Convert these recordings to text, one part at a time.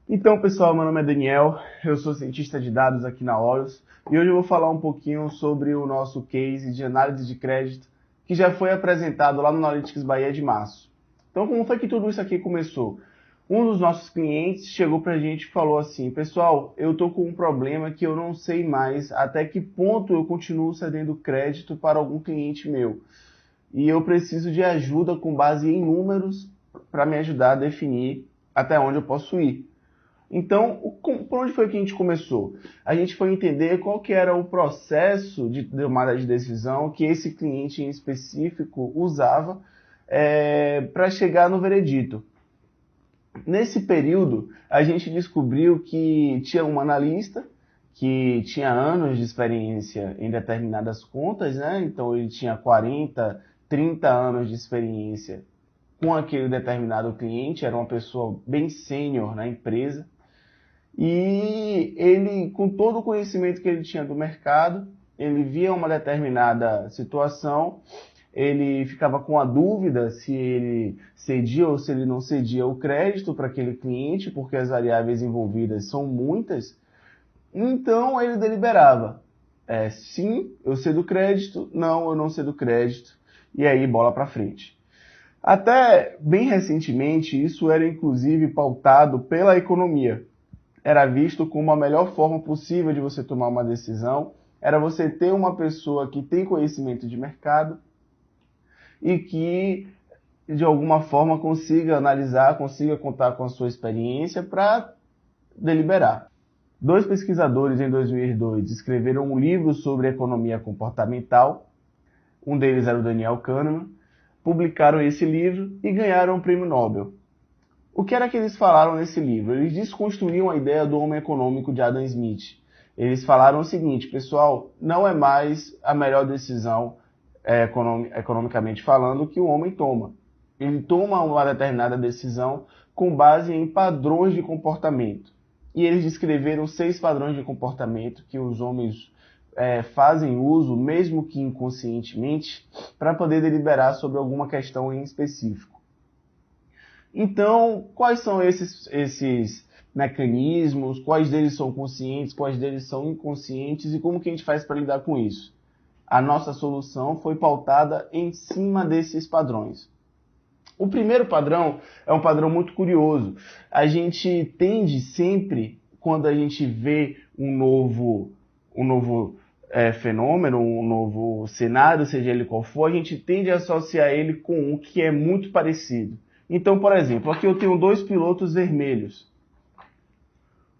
Então, pessoal, meu nome é Daniel, eu sou cientista de dados aqui na Horus e hoje eu vou falar um pouquinho sobre o nosso case de análise de crédito que já foi apresentado lá no Analytics Bahia de março. Então, como foi que tudo isso aqui começou? Um dos nossos clientes chegou para a gente e falou assim: pessoal, eu estou com um problema que eu não sei mais até que ponto eu continuo cedendo crédito para algum cliente meu. E eu preciso de ajuda com base em números para me ajudar a definir até onde eu posso ir. Então, por onde foi que a gente começou? A gente foi entender qual que era o processo de tomada de decisão que esse cliente em específico usava para chegar no veredito. Nesse período, a gente descobriu que tinha um analista que tinha anos de experiência em determinadas contas, né? Então ele tinha 40, 30 anos de experiência com aquele determinado cliente, era uma pessoa bem sênior na empresa. E ele, com todo o conhecimento que ele tinha do mercado, ele via uma determinada situação, ele ficava com a dúvida se ele cedia ou se ele não cedia o crédito para aquele cliente, porque as variáveis envolvidas são muitas. Então ele deliberava: sim, eu cedo crédito, não, eu não cedo crédito, e aí bola para frente. Até bem recentemente, isso era inclusive pautado pela economia. Era visto como a melhor forma possível de você tomar uma decisão, era você ter uma pessoa que tem conhecimento de mercado e que, de alguma forma, consiga analisar, consiga contar com a sua experiência para deliberar. Dois pesquisadores, em 2002, escreveram um livro sobre economia comportamental. Um deles era o Daniel Kahneman. Publicaram esse livro e ganharam o prêmio Nobel. O que era que eles falaram nesse livro? Eles desconstruíam a ideia do homem econômico de Adam Smith. Eles falaram o seguinte: pessoal, não é mais a melhor decisão, economicamente falando, que o homem toma. Ele toma uma determinada decisão com base em padrões de comportamento. E eles descreveram 6 padrões de comportamento que os homens fazem uso, mesmo que inconscientemente, para poder deliberar sobre alguma questão em específico. Então, quais são esses mecanismos? Quais deles são conscientes? Quais deles são inconscientes? E como que a gente faz para lidar com isso? A nossa solução foi pautada em cima desses padrões. O primeiro padrão é um padrão muito curioso. A gente tende sempre, quando a gente vê um novo fenômeno, um novo cenário, seja ele qual for, a gente tende a associar ele com um que é muito parecido. Então, por exemplo, aqui eu tenho 2 pilotos vermelhos.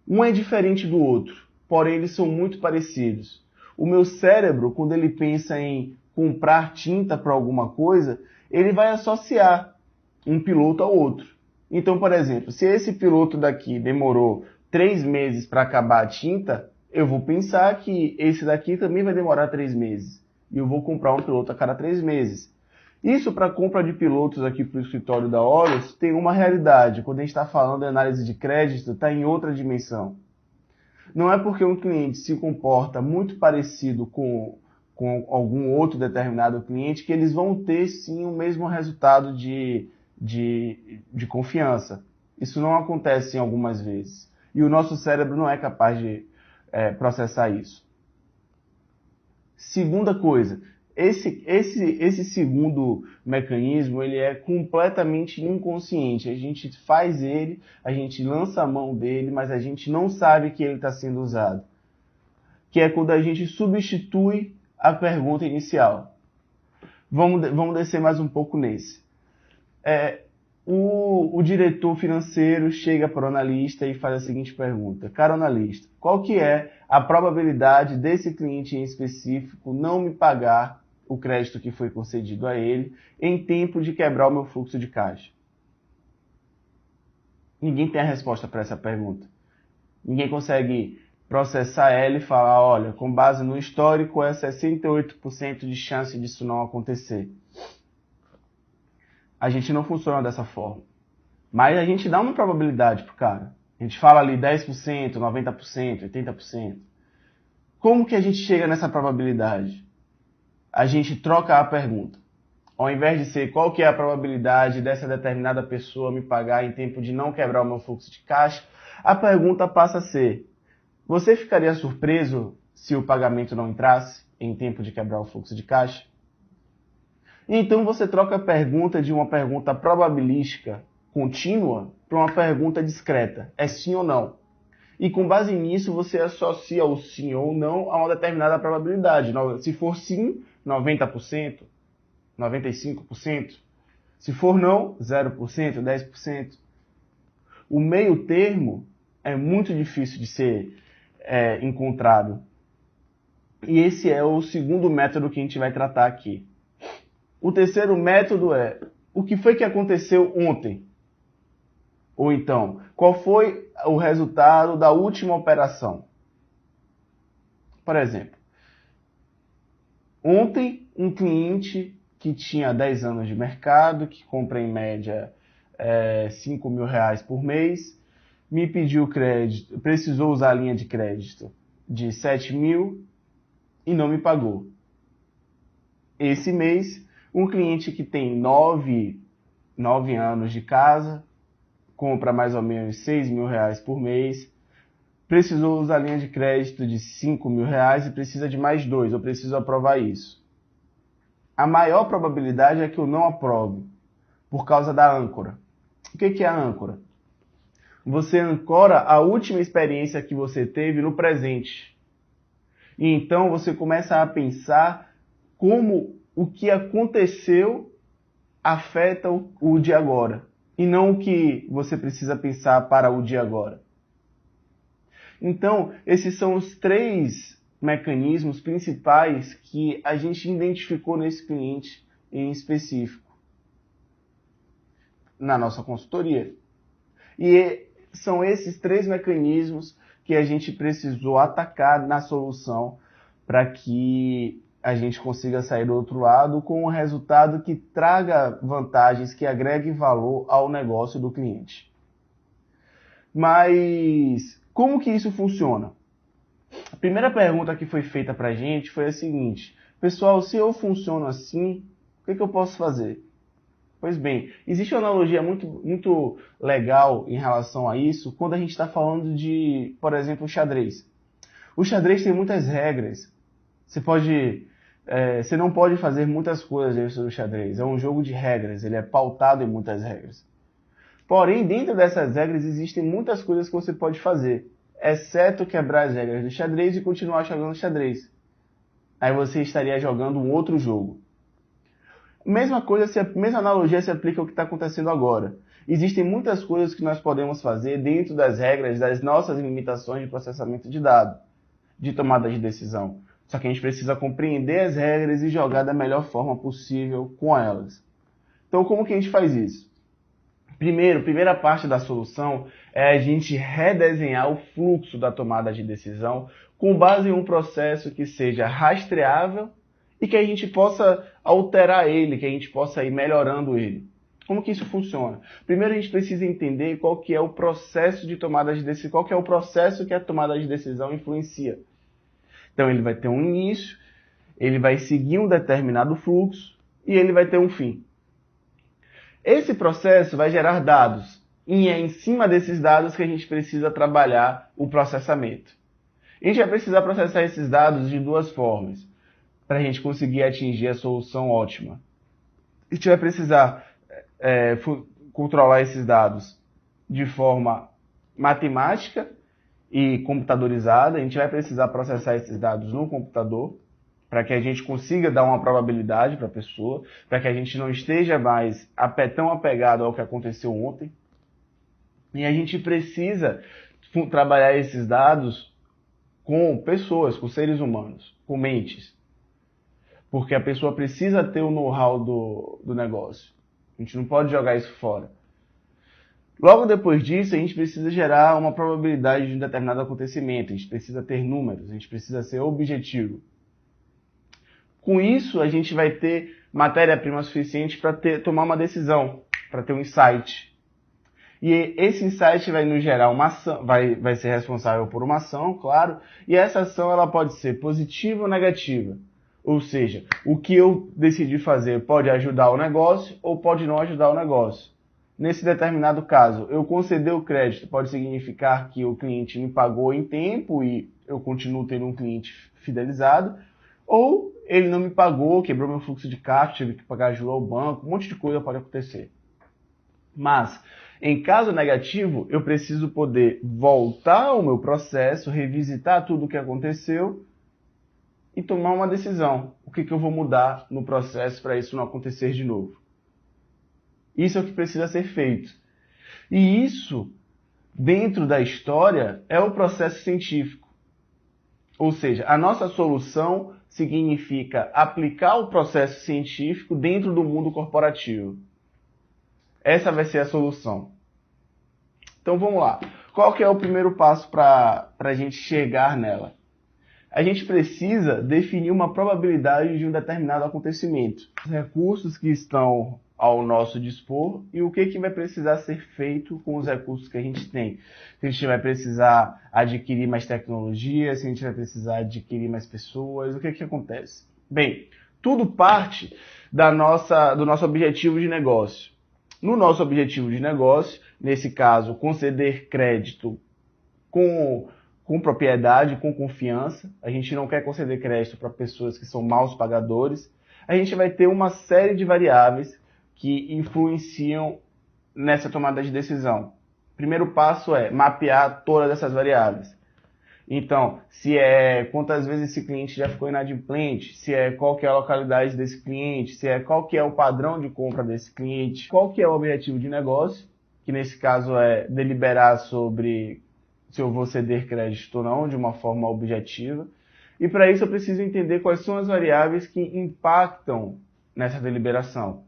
Um é diferente do outro, porém eles são muito parecidos. O meu cérebro, quando ele pensa em comprar tinta para alguma coisa, ele vai associar um piloto ao outro. Então, por exemplo, se esse piloto daqui demorou 3 meses para acabar a tinta, eu vou pensar que esse daqui também vai demorar 3 meses. E eu vou comprar um piloto a cada 3 meses. Isso, para compra de pilotos aqui para o escritório da Horus, tem uma realidade. Quando a gente está falando de análise de crédito, está em outra dimensão. Não é porque um cliente se comporta muito parecido com algum outro determinado cliente que eles vão ter sim o mesmo resultado de confiança. Isso não acontece em algumas vezes. E o nosso cérebro não é capaz de processar isso. Segunda coisa, esse segundo mecanismo ele é completamente inconsciente. A gente faz ele, a gente lança a mão dele, mas a gente não sabe que ele está sendo usado. Que é quando a gente substitui a pergunta inicial. Vamos descer mais um pouco nesse. O diretor financeiro chega para o analista e faz a seguinte pergunta: caro analista, qual que é a probabilidade desse cliente em específico não me pagar o crédito que foi concedido a ele em tempo de quebrar o meu fluxo de caixa? Ninguém tem a resposta para essa pergunta. Ninguém consegue processar ela e falar: olha, com base no histórico é 68% de chance disso não acontecer. A gente não funciona dessa forma. Mas a gente dá uma probabilidade pro cara. A gente fala ali 10%, 90%, 80%. Como que a gente chega nessa probabilidade? A gente troca a pergunta. Ao invés de ser qual que é a probabilidade dessa determinada pessoa me pagar em tempo de não quebrar o meu fluxo de caixa, a pergunta passa a ser: você ficaria surpreso se o pagamento não entrasse em tempo de quebrar o fluxo de caixa? Então você troca a pergunta de uma pergunta probabilística contínua para uma pergunta discreta. É sim ou não? E com base nisso você associa o sim ou não a uma determinada probabilidade. Se for sim, 90%, 95%. Se for não, 0%, 10%. O meio termo é muito difícil de ser encontrado. E esse é o segundo método que a gente vai tratar aqui. O terceiro método é: o que foi que aconteceu ontem? Ou então, qual foi o resultado da última operação? Por exemplo, ontem um cliente que tinha 10 anos de mercado, que compra em média R$5.000 por mês, me pediu crédito, precisou usar a linha de crédito de 7.000 e não me pagou. Esse mês, um cliente que tem 9 anos de casa, compra mais ou menos R$6.000 por mês, precisou usar a linha de crédito de R$5.000 e precisa de mais 2, eu preciso aprovar isso. A maior probabilidade é que eu não aprove, por causa da âncora. O que é a âncora? Você ancora a última experiência que você teve no presente. E então você começa a pensar como o que aconteceu afeta o de agora, e não o que você precisa pensar para o de agora. Então, esses são os 3 mecanismos principais que a gente identificou nesse cliente em específico, na nossa consultoria. E são esses 3 mecanismos que a gente precisou atacar na solução para que a gente consiga sair do outro lado com um resultado que traga vantagens, que agregue valor ao negócio do cliente. Mas como que isso funciona? A primeira pergunta que foi feita para a gente foi a seguinte: pessoal, se eu funciono assim, o que eu posso fazer? Pois bem, existe uma analogia muito legal em relação a isso quando a gente está falando de, por exemplo, xadrez. O xadrez tem muitas regras. Você não pode fazer muitas coisas dentro do xadrez. É um jogo de regras, ele é pautado em muitas regras. Porém, dentro dessas regras existem muitas coisas que você pode fazer, exceto quebrar as regras do xadrez e continuar jogando xadrez. Aí você estaria jogando um outro jogo. Mesma analogia se aplica ao que está acontecendo agora. Existem muitas coisas que nós podemos fazer dentro das regras das nossas limitações de processamento de dados, de tomada de decisão. Só que a gente precisa compreender as regras e jogar da melhor forma possível com elas. Então, como que a gente faz isso? Primeira parte da solução é a gente redesenhar o fluxo da tomada de decisão com base em um processo que seja rastreável e que a gente possa alterar ele, que a gente possa ir melhorando ele. Como que isso funciona? Primeiro a gente precisa entender qual que é o processo de tomada de decisão, qual que é o processo que a tomada de decisão influencia. Então ele vai ter um início, ele vai seguir um determinado fluxo e ele vai ter um fim. Esse processo vai gerar dados e é em cima desses dados que a gente precisa trabalhar o processamento. A gente vai precisar processar esses dados de 2 formas para a gente conseguir atingir a solução ótima. A gente vai precisar controlar esses dados de forma matemática e computadorizada. A gente vai precisar processar esses dados no computador para que a gente consiga dar uma probabilidade para a pessoa, para que a gente não esteja mais tão apegado ao que aconteceu ontem. E a gente precisa trabalhar esses dados com pessoas, com seres humanos, com mentes. Porque a pessoa precisa ter o know-how do negócio. A gente não pode jogar isso fora. Logo depois disso, a gente precisa gerar uma probabilidade de um determinado acontecimento. A gente precisa ter números, a gente precisa ser objetivo. Com isso, a gente vai ter matéria-prima suficiente para tomar uma decisão, para ter um insight. E esse insight vai nos gerar uma ação, vai ser responsável por uma ação, claro, e essa ação ela pode ser positiva ou negativa. Ou seja, o que eu decidi fazer pode ajudar o negócio ou pode não ajudar o negócio. Nesse determinado caso, eu conceder o crédito pode significar que o cliente me pagou em tempo e eu continuo tendo um cliente fidelizado, ou ele não me pagou, quebrou meu fluxo de caixa, tive que pagar juros ao banco, um monte de coisa pode acontecer. Mas, em caso negativo, eu preciso poder voltar ao meu processo, revisitar tudo o que aconteceu e tomar uma decisão. O que eu vou mudar no processo para isso não acontecer de novo? Isso é o que precisa ser feito. E isso, dentro da história, é o processo científico. Ou seja, a nossa solução significa aplicar o processo científico dentro do mundo corporativo. Essa vai ser a solução. Então vamos lá. Qual que é o primeiro passo para a gente chegar nela? A gente precisa definir uma probabilidade de um determinado acontecimento. Os recursos que estão ao nosso dispor e o que vai precisar ser feito com os recursos que a gente tem. Se a gente vai precisar adquirir mais tecnologia, se a gente vai precisar adquirir mais pessoas, o que acontece? Bem, tudo parte do nosso objetivo de negócio. No nosso objetivo de negócio, nesse caso, conceder crédito com propriedade, com confiança. A gente não quer conceder crédito para pessoas que são maus pagadores. A gente vai ter uma série de variáveis que influenciam nessa tomada de decisão. O primeiro passo é mapear todas essas variáveis. Então, se é quantas vezes esse cliente já ficou inadimplente, se é qual que é a localidade desse cliente, se é qual que é o padrão de compra desse cliente, qual que é o objetivo de negócio, que nesse caso é deliberar sobre se eu vou ceder crédito ou não, de uma forma objetiva. E para isso eu preciso entender quais são as variáveis que impactam nessa deliberação.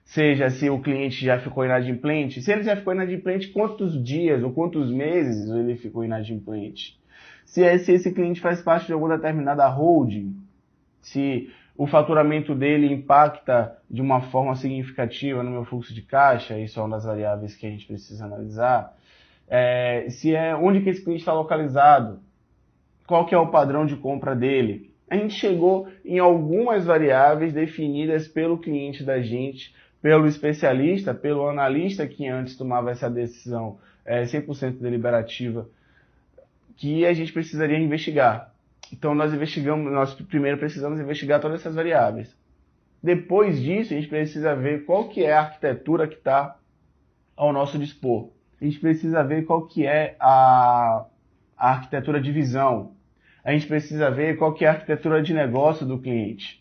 Seja se o cliente já ficou inadimplente, se ele já ficou inadimplente, quantos dias ou quantos meses ele ficou inadimplente. Se esse cliente faz parte de alguma determinada holding, se o faturamento dele impacta de uma forma significativa no meu fluxo de caixa, isso é uma das variáveis que a gente precisa analisar. Onde que esse cliente está localizado, qual que é o padrão de compra dele. A gente chegou em algumas variáveis definidas pelo cliente da gente, pelo especialista, pelo analista que antes tomava essa decisão 100% deliberativa, que a gente precisaria investigar. Então nós primeiro precisamos investigar todas essas variáveis. Depois disso, a gente precisa ver qual que é a arquitetura que está ao nosso dispor. A gente precisa ver qual que é a arquitetura de visão. A gente precisa ver qual que é a arquitetura de negócio do cliente.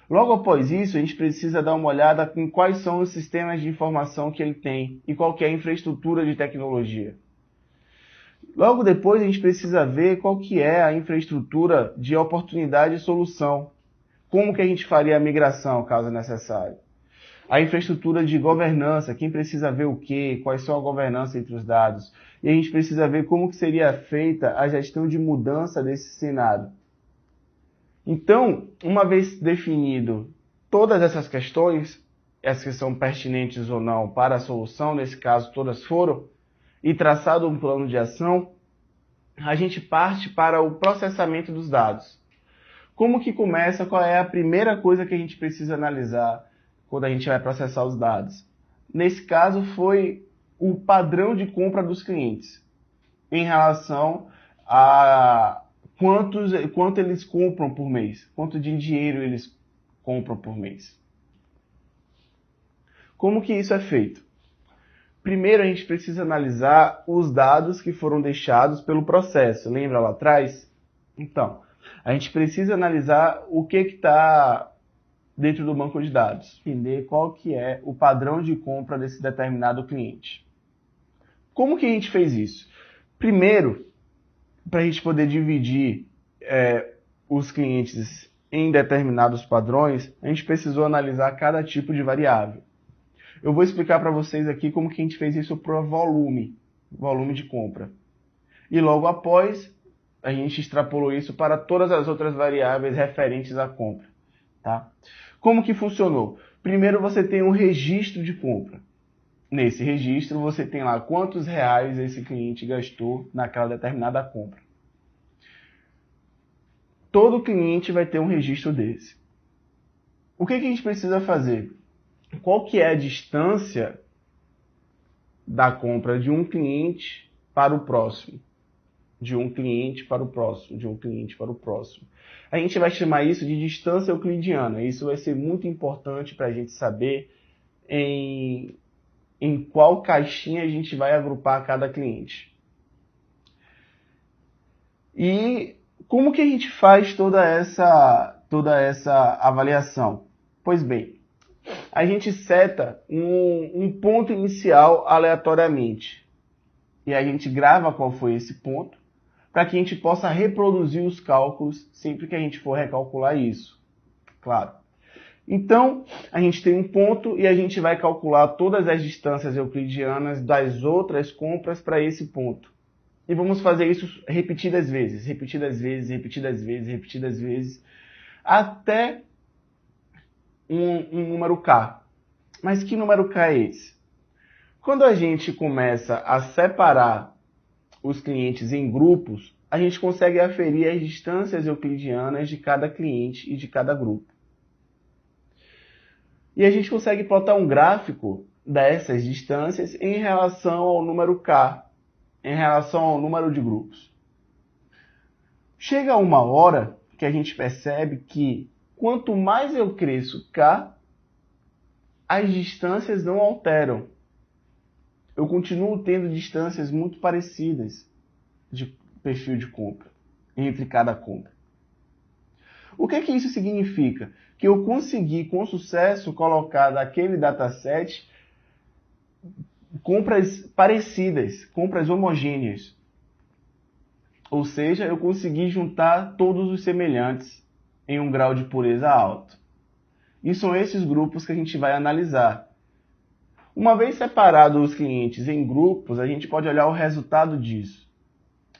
Logo após isso, a gente precisa dar uma olhada em quais são os sistemas de informação que ele tem e qual que é a infraestrutura de tecnologia. Logo depois, a gente precisa ver qual que é a infraestrutura de oportunidade e solução. Como que a gente faria a migração, caso necessário. A infraestrutura de governança, quem precisa ver o quê, quais são a governança entre os dados. E a gente precisa ver como que seria feita a gestão de mudança desse cenário. Então, uma vez definido todas essas questões que são pertinentes ou não para a solução, nesse caso todas foram, e traçado um plano de ação, a gente parte para o processamento dos dados. Como que começa? Qual é a primeira coisa que a gente precisa analisar quando a gente vai processar os dados? Nesse caso foi o padrão de compra dos clientes em relação a quanto eles compram por mês, quanto de dinheiro eles compram por mês. Como que isso é feito? Primeiro a gente precisa analisar os dados que foram deixados pelo processo. Lembra lá atrás? Então, a gente precisa analisar o que está dentro do banco de dados. Entender qual que é o padrão de compra desse determinado cliente. Como que a gente fez isso? Primeiro, para a gente poder dividir os clientes em determinados padrões, a gente precisou analisar cada tipo de variável. Eu vou explicar para vocês aqui como que a gente fez isso para volume de compra. E logo após, a gente extrapolou isso para todas as outras variáveis referentes à compra. Tá? Como que funcionou? Primeiro você tem um registro de compra. Nesse registro você tem lá quantos reais esse cliente gastou naquela determinada compra. todo cliente vai ter um registro desse. O que a gente precisa fazer? Qual que é a distância da compra de um cliente para o próximo? De um cliente para o próximo, de um cliente para o próximo. A gente vai chamar isso de distância euclidiana. Isso vai ser muito importante para a gente saber em qual caixinha a gente vai agrupar cada cliente. E como que a gente faz toda essa avaliação? Pois bem, a gente seta um ponto inicial aleatoriamente. E a gente grava qual foi esse ponto, para que a gente possa reproduzir os cálculos sempre que a gente for recalcular isso. Claro. Então, a gente tem um ponto e a gente vai calcular todas as distâncias euclidianas das outras compras para esse ponto. E vamos fazer isso repetidas vezes, até um número K. Mas que número K é esse? Quando a gente começa a separar os clientes em grupos, a gente consegue aferir as distâncias euclidianas de cada cliente e de cada grupo. E a gente consegue plotar um gráfico dessas distâncias em relação ao número K, em relação ao número de grupos. Chega uma hora que a gente percebe que quanto mais eu cresço K, as distâncias não alteram. Eu continuo tendo distâncias muito parecidas de perfil de compra, entre cada compra. O que isso significa? Que eu consegui com sucesso colocar daquele dataset compras parecidas, compras homogêneas. Ou seja, eu consegui juntar todos os semelhantes em um grau de pureza alto. E são esses grupos que a gente vai analisar. Uma vez separados os clientes em grupos, a gente pode olhar o resultado disso.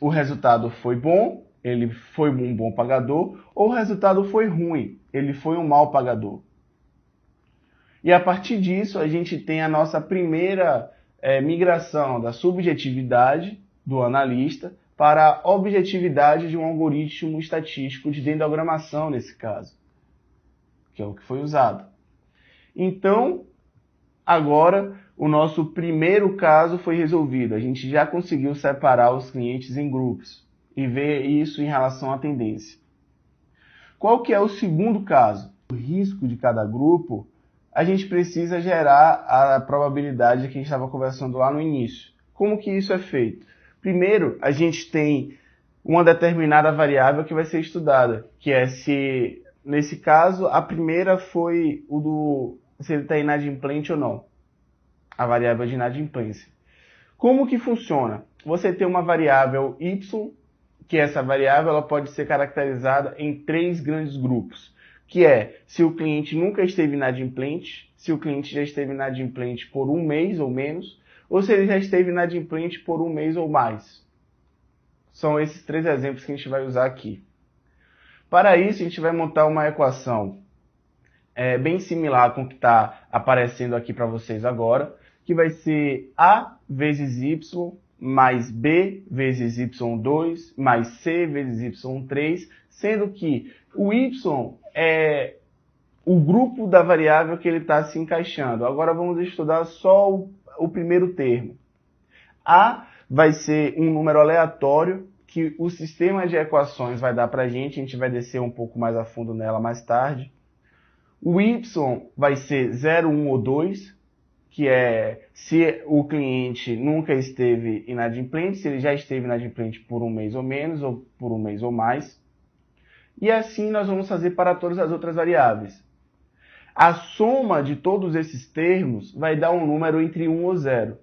O resultado foi bom, ele foi um bom pagador, ou o resultado foi ruim, ele foi um mau pagador. E a partir disso, a gente tem a nossa primeira migração da subjetividade do analista para a objetividade de um algoritmo estatístico de dendrogramação, nesse caso, que é o que foi usado. Então, agora, o nosso primeiro caso foi resolvido. A gente já conseguiu separar os clientes em grupos e ver isso em relação à tendência. Qual que é o segundo caso? O risco de cada grupo, a gente precisa gerar a probabilidade que a gente estava conversando lá no início. Como que isso é feito? Primeiro, a gente tem uma determinada variável que vai ser estudada, que é se, nesse caso, a primeira foi se ele está inadimplente ou não. A variável de inadimplência. Como que funciona? Você tem uma variável y, que essa variável ela pode ser caracterizada em 3 grandes grupos, que é se o cliente nunca esteve inadimplente, se o cliente já esteve inadimplente por 1 mês ou menos, ou se ele já esteve inadimplente por 1 mês ou mais. São esses 3 exemplos que a gente vai usar aqui. Para isso, a gente vai montar uma equação bem similar com o que está aparecendo aqui para vocês agora, que vai ser A vezes Y mais B vezes Y2 mais C vezes Y3, sendo que o Y é o grupo da variável que ele está se encaixando. Agora vamos estudar só o primeiro termo. A vai ser um número aleatório que o sistema de equações vai dar para a gente vai descer um pouco mais a fundo nela mais tarde. O Y vai ser 0, 1 ou 2, que é se o cliente nunca esteve inadimplente, se ele já esteve inadimplente por 1 mês ou menos, ou por 1 mês ou mais. E assim nós vamos fazer para todas as outras variáveis. A soma de todos esses termos vai dar um número entre 1 ou 0.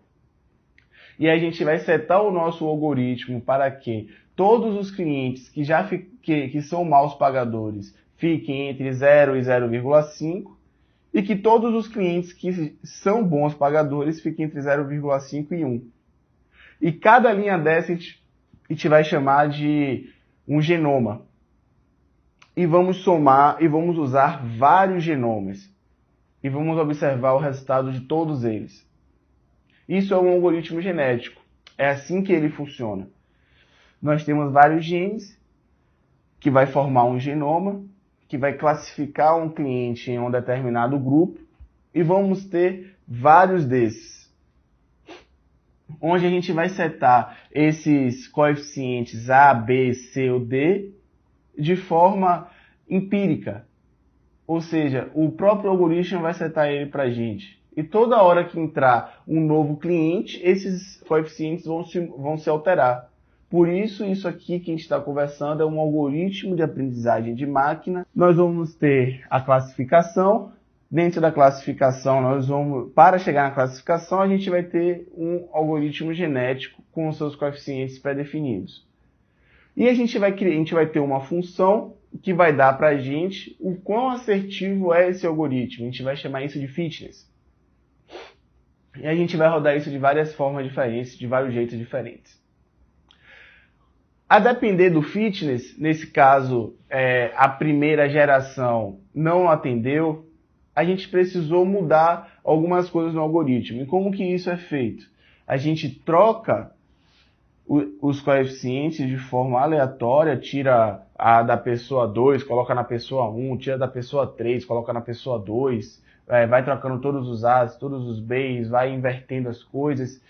E a gente vai setar o nosso algoritmo para que todos os clientes que são maus pagadores fiquem entre 0 e 0,5 e que todos os clientes que são bons pagadores fiquem entre 0,5 e 1. E cada linha dessa a gente vai chamar de um genoma. E vamos somar e vamos usar vários genomas. E vamos observar o resultado de todos eles. Isso é um algoritmo genético. É assim que ele funciona. Nós temos vários genes que vai formar um genoma, que vai classificar um cliente em um determinado grupo, e vamos ter vários desses, onde a gente vai setar esses coeficientes A, B, C ou D de forma empírica. Ou seja, o próprio algoritmo vai setar ele para a gente. E toda hora que entrar um novo cliente, esses coeficientes vão se alterar. Por isso, isso aqui que a gente está conversando é um algoritmo de aprendizagem de máquina. Nós vamos ter a classificação. Dentro da classificação, para chegar na classificação, a gente vai ter um algoritmo genético com os seus coeficientes pré-definidos. E a gente vai ter uma função que vai dar para a gente o quão assertivo é esse algoritmo. A gente vai chamar isso de fitness. E a gente vai rodar isso de várias formas diferentes, de vários jeitos diferentes. A depender do fitness, nesse caso, a primeira geração não atendeu, a gente precisou mudar algumas coisas no algoritmo. E como que isso é feito? A gente troca os coeficientes de forma aleatória, tira a da pessoa 2, coloca na pessoa 1, tira da pessoa 3, coloca na pessoa 2, vai trocando todos os A's, todos os B's, vai invertendo as coisas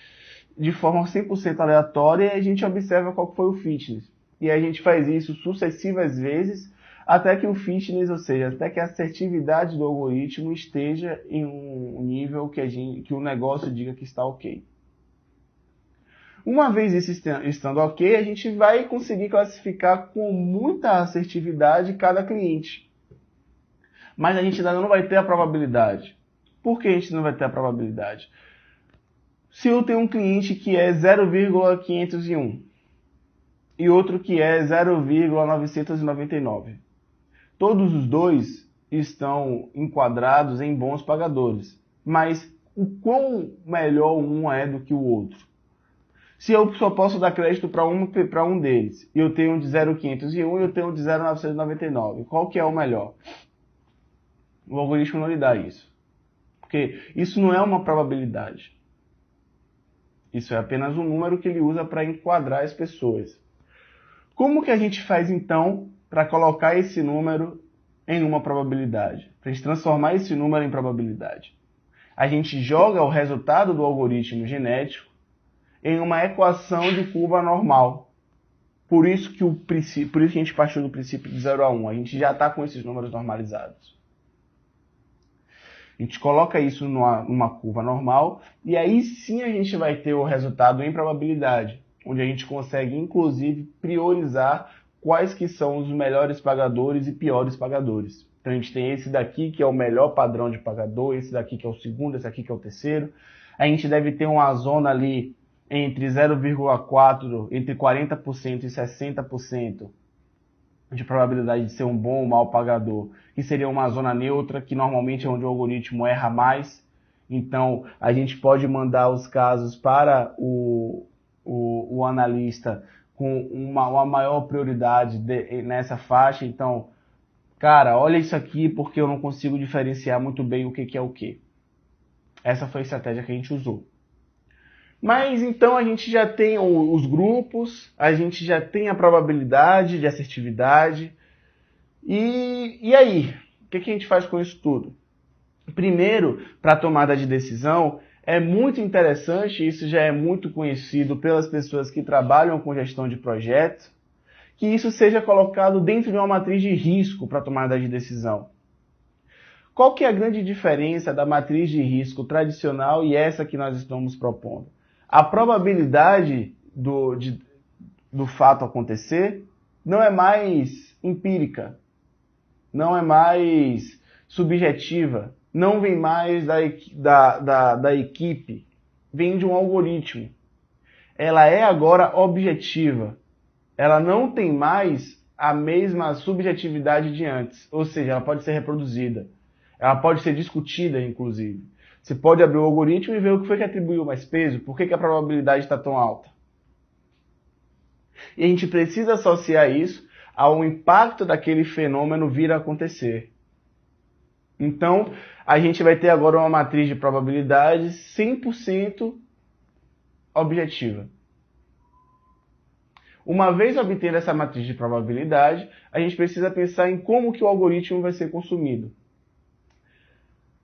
de forma 100% aleatória e a gente observa qual foi o fitness. E a gente faz isso sucessivas vezes até que o fitness, ou seja, até que a assertividade do algoritmo esteja em um nível que o negócio diga que está ok. Uma vez isso estando ok, a gente vai conseguir classificar com muita assertividade cada cliente. Mas a gente ainda não vai ter a probabilidade. Por que a gente não vai ter a probabilidade? Se eu tenho um cliente que é 0,501 e outro que é 0,999, todos os dois estão enquadrados em bons pagadores. Mas o quão melhor um é do que o outro? Se eu só posso dar crédito para um deles, e eu tenho um de 0,501 e eu tenho um de 0,999, qual que é o melhor? O algoritmo não lhe dá isso. Porque isso não é uma probabilidade. Isso é apenas um número que ele usa para enquadrar as pessoas. Como que a gente faz, então, para colocar esse número em uma probabilidade? Para a gente transformar esse número em probabilidade? A gente joga o resultado do algoritmo genético em uma equação de curva normal. Por isso que a gente partiu do princípio de 0 a 1. A gente já está com esses números normalizados. A gente coloca isso numa curva normal e aí sim a gente vai ter o resultado em probabilidade, onde a gente consegue, inclusive, priorizar quais que são os melhores pagadores e piores pagadores. Então a gente tem esse daqui que é o melhor padrão de pagador, esse daqui que é o segundo, esse aqui que é o terceiro. A gente deve ter uma zona ali entre 0,4, entre 40% e 60% de probabilidade de ser um bom ou mau pagador, que seria uma zona neutra, que normalmente é onde o algoritmo erra mais. Então, a gente pode mandar os casos para o analista com uma maior prioridade nessa faixa. Então, cara, olha isso aqui porque eu não consigo diferenciar muito bem o que é o que. Essa foi a estratégia que a gente usou. Mas então a gente já tem os grupos, a gente já tem a probabilidade de assertividade. E aí? O que a gente faz com isso tudo? Primeiro, para a tomada de decisão, é muito interessante, isso já é muito conhecido pelas pessoas que trabalham com gestão de projetos, que isso seja colocado dentro de uma matriz de risco para a tomada de decisão. Qual que é a grande diferença da matriz de risco tradicional e essa que nós estamos propondo? A probabilidade do fato acontecer não é mais empírica, não é mais subjetiva, não vem mais da equipe, vem de um algoritmo. Ela é agora objetiva. Ela não tem mais a mesma subjetividade de antes, ou seja, ela pode ser reproduzida. Ela pode ser discutida, inclusive. Você pode abrir o algoritmo e ver o que foi que atribuiu mais peso, por que a probabilidade está tão alta. E a gente precisa associar isso ao impacto daquele fenômeno vir a acontecer. Então, a gente vai ter agora uma matriz de probabilidades 100% objetiva. Uma vez obtendo essa matriz de probabilidade, a gente precisa pensar em como que o algoritmo vai ser consumido.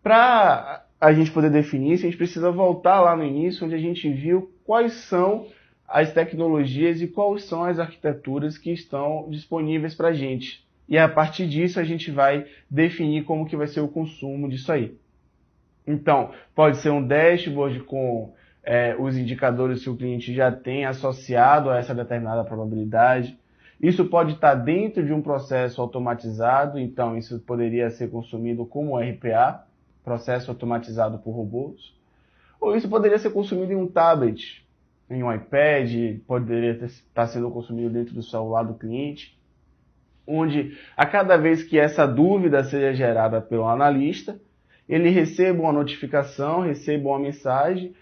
Para a gente poder definir isso, a gente precisa voltar lá no início, onde a gente viu quais são as tecnologias e quais são as arquiteturas que estão disponíveis para a gente. E a partir disso a gente vai definir como que vai ser o consumo disso aí. Então, pode ser um dashboard com os indicadores que o cliente já tem associado a essa determinada probabilidade. Isso pode estar dentro de um processo automatizado, então isso poderia ser consumido como RPA, processo automatizado por robôs. Ou isso poderia ser consumido em um tablet, em um iPad, poderia estar sendo consumido dentro do celular do cliente, onde a cada vez que essa dúvida seja gerada pelo analista, ele receba uma notificação, receba uma mensagem,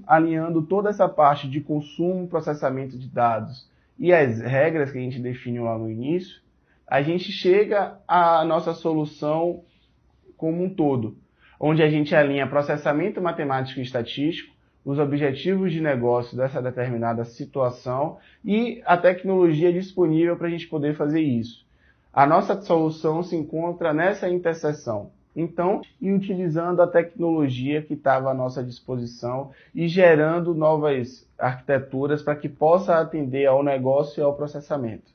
alinhando toda essa parte de consumo, processamento de dados e as regras que a gente definiu lá no início, a gente chega à nossa solução como um todo, onde a gente alinha processamento matemático e estatístico, os objetivos de negócio dessa determinada situação e a tecnologia disponível para a gente poder fazer isso. A nossa solução se encontra nessa interseção. Então, e utilizando a tecnologia que estava à nossa disposição e gerando novas arquiteturas para que possa atender ao negócio e ao processamento.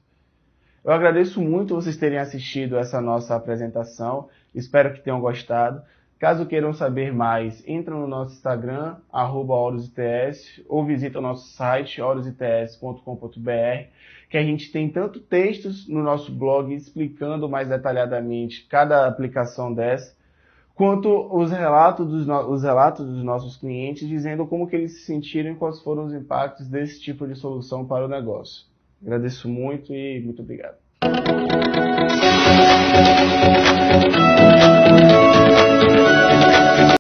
Eu agradeço muito vocês terem assistido essa nossa apresentação, espero que tenham gostado. Caso queiram saber mais, entra no nosso Instagram, @horusits, ou visita o nosso site, horusits.com.br, que a gente tem tanto textos no nosso blog explicando mais detalhadamente cada aplicação dessa, quanto os relatos dos nossos clientes dizendo como que eles se sentiram e quais foram os impactos desse tipo de solução para o negócio. Agradeço muito e muito obrigado.